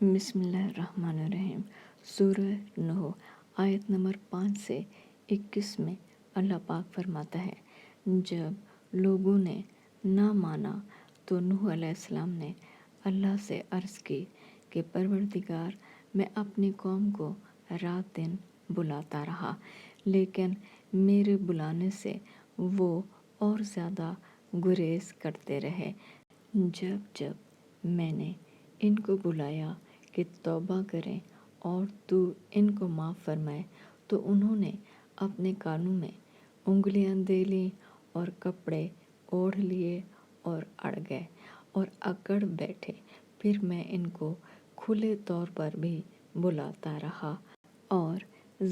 بسم اللہ الرحمن الرحیم۔ سورہ نوح آیت نمبر 5 سے 21 میں اللہ پاک فرماتا ہے، جب لوگوں نے نہ مانا تو نوح علیہ السلام نے اللہ سے عرض کی کہ پروردگار، میں اپنی قوم کو رات دن بلاتا رہا، لیکن میرے بلانے سے وہ اور زیادہ گریز کرتے رہے۔ جب میں نے ان کو بلایا کہ توبہ کریں اور تو ان کو معاف فرمائے، تو انہوں نے اپنے کانوں میں انگلیاں دے لیں اور کپڑے اوڑھ لیے اور اڑ گئے اور اکڑ بیٹھے۔ پھر میں ان کو کھلے طور پر بھی بلاتا رہا اور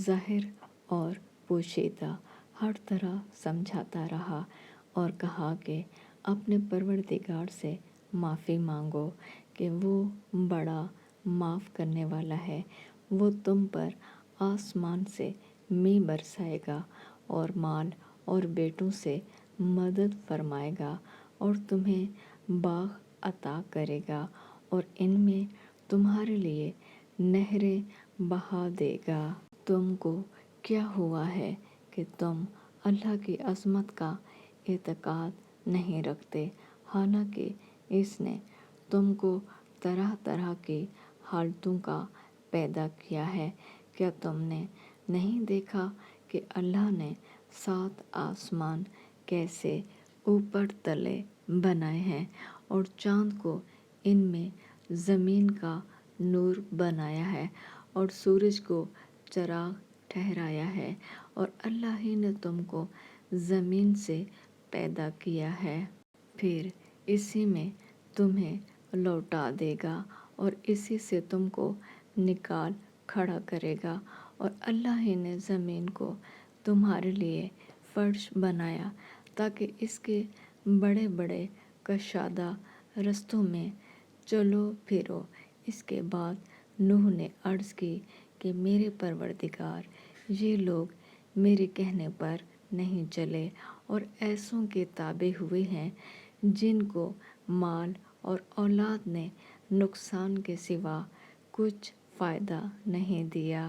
ظاہر اور پوشیدہ ہر طرح سمجھاتا رہا اور کہا کہ اپنے پروردگار سے معافی مانگو کہ وہ بڑا معاف کرنے والا ہے، وہ تم پر آسمان سے مے برسائے گا اور مال اور بیٹوں سے مدد فرمائے گا اور تمہیں باغ عطا کرے گا اور ان میں تمہارے لیے نہریں بہا دے گا۔ تم کو کیا ہوا ہے کہ تم اللہ کی عظمت کا اعتقاد نہیں رکھتے، حالانکہ اس نے تم کو طرح طرح کی حالتوں کا پیدا کیا ہے۔ کیا تم نے نہیں دیکھا کہ اللہ نے 7 آسمان کیسے اوپر تلے بنائے ہیں اور چاند کو ان میں زمین کا نور بنایا ہے اور سورج کو چراغ ٹھہرایا ہے، اور اللہ ہی نے تم کو زمین سے پیدا کیا ہے، پھر اسی میں تمہیں لوٹا دے گا اور اسی سے تم کو نکال کھڑا کرے گا، اور اللہ ہی نے زمین کو تمہارے لیے فرش بنایا تاکہ اس کے بڑے بڑے کشادہ رستوں میں چلو پھرو۔ اس کے بعد نوح نے عرض کی کہ میرے پروردگار، یہ لوگ میرے کہنے پر نہیں چلے اور ایسوں کے تابع ہوئے ہیں جن کو مال اور اولاد نے نقصان کے سوا کچھ فائدہ نہیں دیا۔